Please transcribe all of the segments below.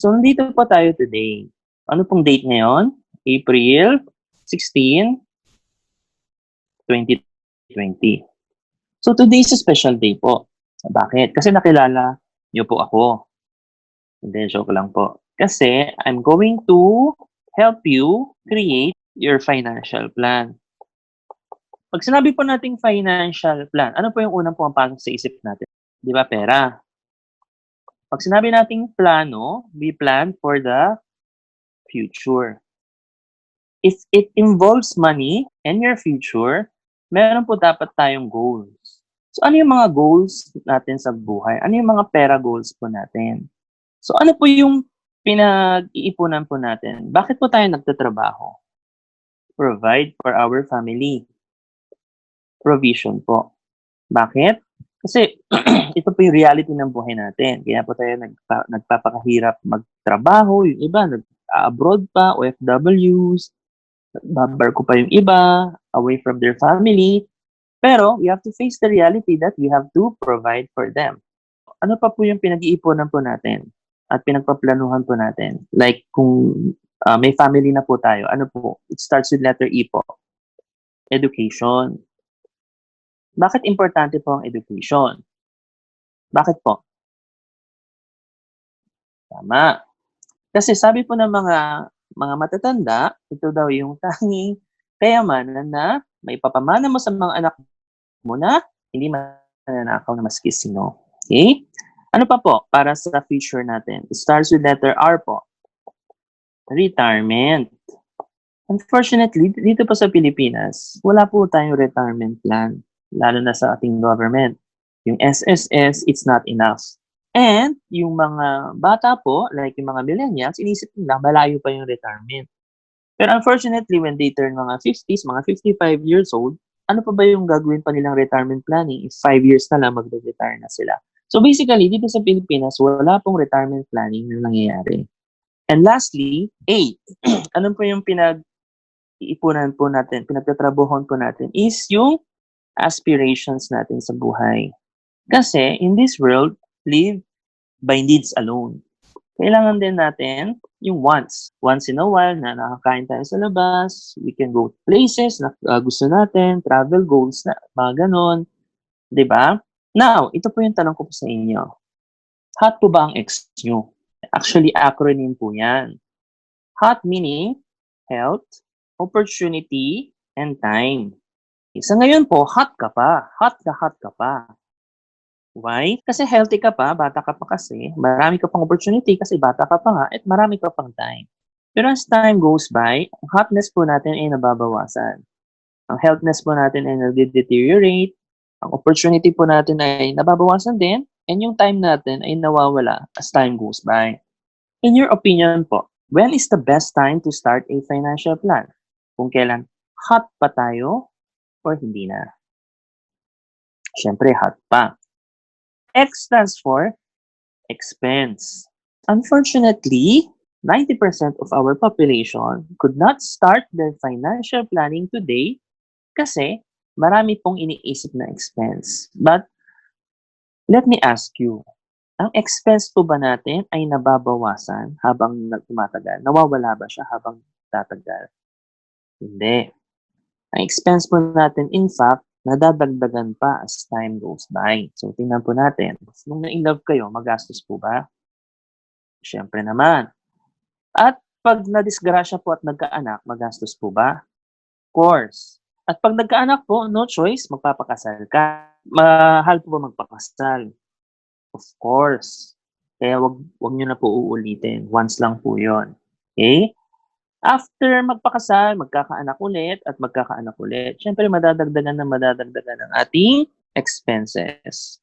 So, nandito po tayo today. Ano pong date ngayon? April 16, 2020. So, today is a special day po. Bakit? Kasi nakilala niyo po ako. Hindi, joke lang po. Kasi I'm going to help you create your financial plan. Pag sinabi po nating financial plan, ano po yung unang pumapasok sa isip natin? Di ba, pera? Pag sinabi nating plano, we plan for the future. If it involves money and your future, meron po dapat tayong goals. So, ano yung mga goals natin sa buhay? Ano yung mga pera goals po natin? So, ano po yung pinag-iipunan po natin? Bakit po tayo nagtatrabaho? Provide for our family. Provision po. Bakit? Kasi ito po yung reality ng buhay natin. Kaya po tayo nagpapakahirap magtrabaho. Yung iba, nag-abroad pa, OFWs, babarko pa yung iba, away from their family. Pero we have to face the reality that we have to provide for them. Ano pa po yung pinag-iipunan po natin at pinagpaplanuhan po natin? Like kung may family na po tayo, ano po? It starts with letter E po. Education. Bakit importante po ang education? Bakit po? Tama. Kasi sabi po ng mga matatanda, ito daw yung tanging kayamanan na maipapamana mo sa mga anak mo na hindi mananakaw na maski sino. Okay? Ano pa po para sa future natin? It starts with letter R po. Retirement. Unfortunately, dito po sa Pilipinas, wala po tayong retirement plan, lalo na sa ating government. Yung SSS, it's not enough. And yung mga bata po, like yung mga millennials, inisip nila malayo pa yung retirement. Pero unfortunately, when they turn mga 50s, mga 55 years old, ano pa ba yung gagawin pa nilang retirement planning if 5 years na lang magre-retire na sila? So basically, dito sa Pilipinas, wala pong retirement planning na nangyayari. And lastly, 8. Ano po yung pinag-iipunan po natin, pinagtatrabuhon po natin is yung aspirations natin sa buhay. Kasi in this world, live by needs alone. Kailangan din natin yung wants. Once in a while na nakakain tayo sa labas, we can go to places na gusto natin, travel goals na mga ganon. Diba? Now, ito po yung tanong ko po sa inyo. Hot po ba ang ex nyo? Actually, acronym po yan. Hot meaning health, opportunity, and time. Sa ngayon po, hot ka pa. Hot ka pa. Why? Kasi healthy ka pa, bata ka pa kasi, marami ka pang opportunity kasi bata ka pa nga, at marami ka pang time. Pero as time goes by, ang hotness po natin ay nababawasan. Ang healthness po natin ay nag-deteriorate, ang opportunity po natin ay nababawasan din, and yung time natin ay nawawala as time goes by. In your opinion po, when is the best time to start a financial plan? Kung kailan hot pa tayo or hindi na? Siyempre, hot pa. X stands for expense. Unfortunately, 90% of our population could not start their financial planning today kasi marami pong iniisip na expense. But let me ask you, ang expense po ba natin ay nababawasan habang tumatagal? Nawawala ba siya habang tatagal? Hindi. Ang expense po natin, in fact, nadadagdagan pa as time goes by. So, tingnan po natin. Nung na-inlove kayo, magastos po ba? Siyempre naman. At pag nadisgrasya po at nagkaanak, magastos po ba? Of course. At pag nagkaanak po, no choice, magpapakasal ka. Mahal po ba magpakasal? Of course. Kaya wag nyo na po uulitin. Once lang po yon. Okay? After magpakasal, magkakaanak ulit at magkakaanak ulit. Siyempre, madadagdagan ng ating expenses.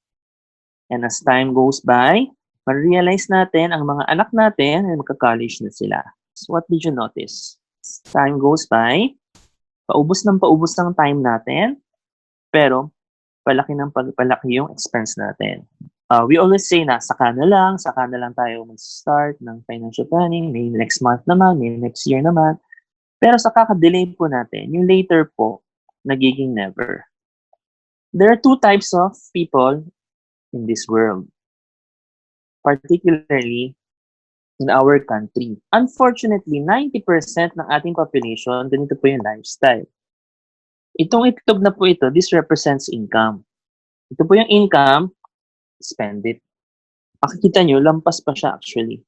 And as time goes by, ma-realize natin ang mga anak natin ay magka-college na sila. So what did you notice? As time goes by, paubos ng time natin, pero palaki yung expense natin. We always say na saka na lang tayo mag-start ng financial planning, may next month naman, may next year naman. Pero sa kaka-delay po natin, yung later po, nagiging never. There are two types of people in this world. Particularly, in our country. Unfortunately, 90% ng ating population, ganito po yung lifestyle. Itong itlog na po ito, this represents income. Ito po yung income, spend it. Makikita nyo, lampas pa siya actually.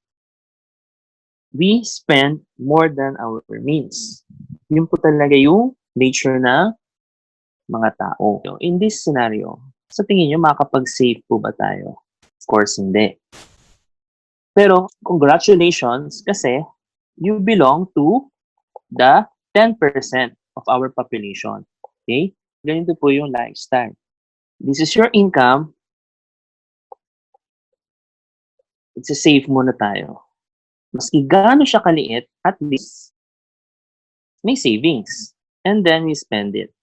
We spend more than our means. Yun po talaga yung nature na mga tao. In this scenario, sa tingin nyo, makakapag-save po ba tayo? Of course, hindi. Pero, congratulations kasi you belong to the 10% of our population. Okay? Ganito po yung lifestyle. This is your income. It's a save muna tayo. Maski gaano siya kaliit, at least may savings. And then we spend it.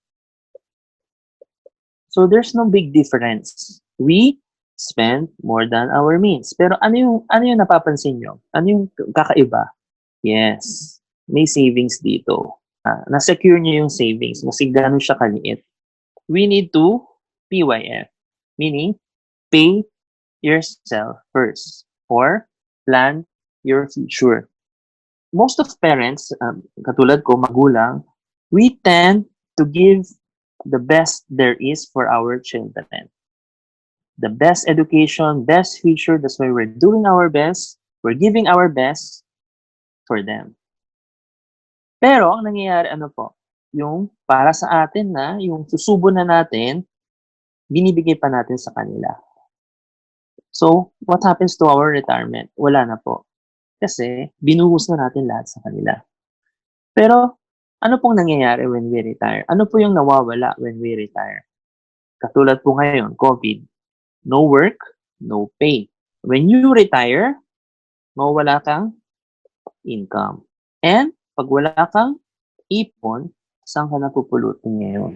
So there's no big difference. We spend more than our means. Pero ano yung napapansin nyo? Ano yung kakaiba? Yes, may savings dito. Na-secure nyo yung savings. Maski gaano siya kaliit. We need to PYF. Meaning, pay yourself first. Or plan your future. Most of parents, katulad ko, magulang, we tend to give the best there is for our children. The best education, best future, that's why we're doing our best, we're giving our best for them. Pero, ang nangyayari, ano po, yung para sa atin na, yung susubo na natin, binibigay pa natin sa kanila. So, what happens to our retirement? Wala na po. Kasi, binuhos na natin lahat sa kanila. Pero, ano pong nangyayari when we retire? Ano po yung nawawala when we retire? Katulad po ngayon, COVID. No work, no pay. When you retire, mawala kang income. And, pag wala kang ipon, saan ka napupulutin ngayon?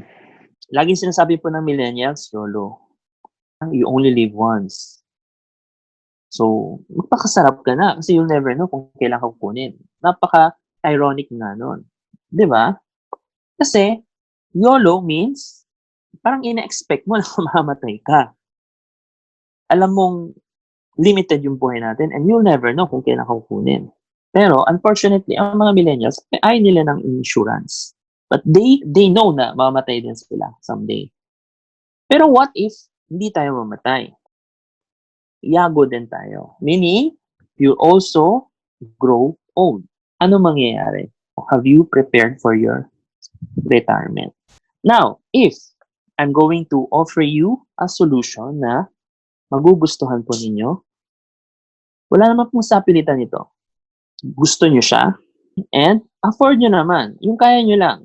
Laging sinasabi po ng millennials, YOLO. You only live once. So, magpakasarap ka na kasi you'll never know kung kailan ka kukunin. Napaka-ironic na nun. Di ba? Kasi, YOLO means, parang ina-expect mo na mamamatay ka. Alam mong limited yung buhay natin and you'll never know kung kailan ka kukunin. Pero, unfortunately, ang mga millennials, ayaw nila ng insurance. But they know na mamamatay din sila someday. Pero what if hindi tayo mamatay? Yago din tayo. Meaning, you also grow old. Ano mangyayari? Have you prepared for your retirement? Now, if I'm going to offer you a solution na magugustuhan po ninyo, wala naman pong sapilitan ito. Gusto nyo siya, and afford nyo naman. Yung kaya nyo lang.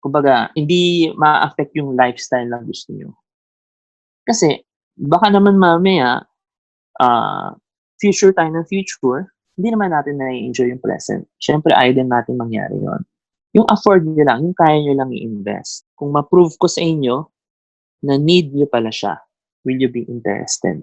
Kumbaga, hindi ma-affect yung lifestyle na gusto nyo. Kasi, baka naman mamaya, future tayo ng future, hindi naman natin na-enjoy yung present. Siyempre, ayaw din natin mangyari yon. Yung afford nyo lang, yung kaya nyo lang i-invest. Kung ma-prove ko sa inyo na need nyo pala siya, will you be interested?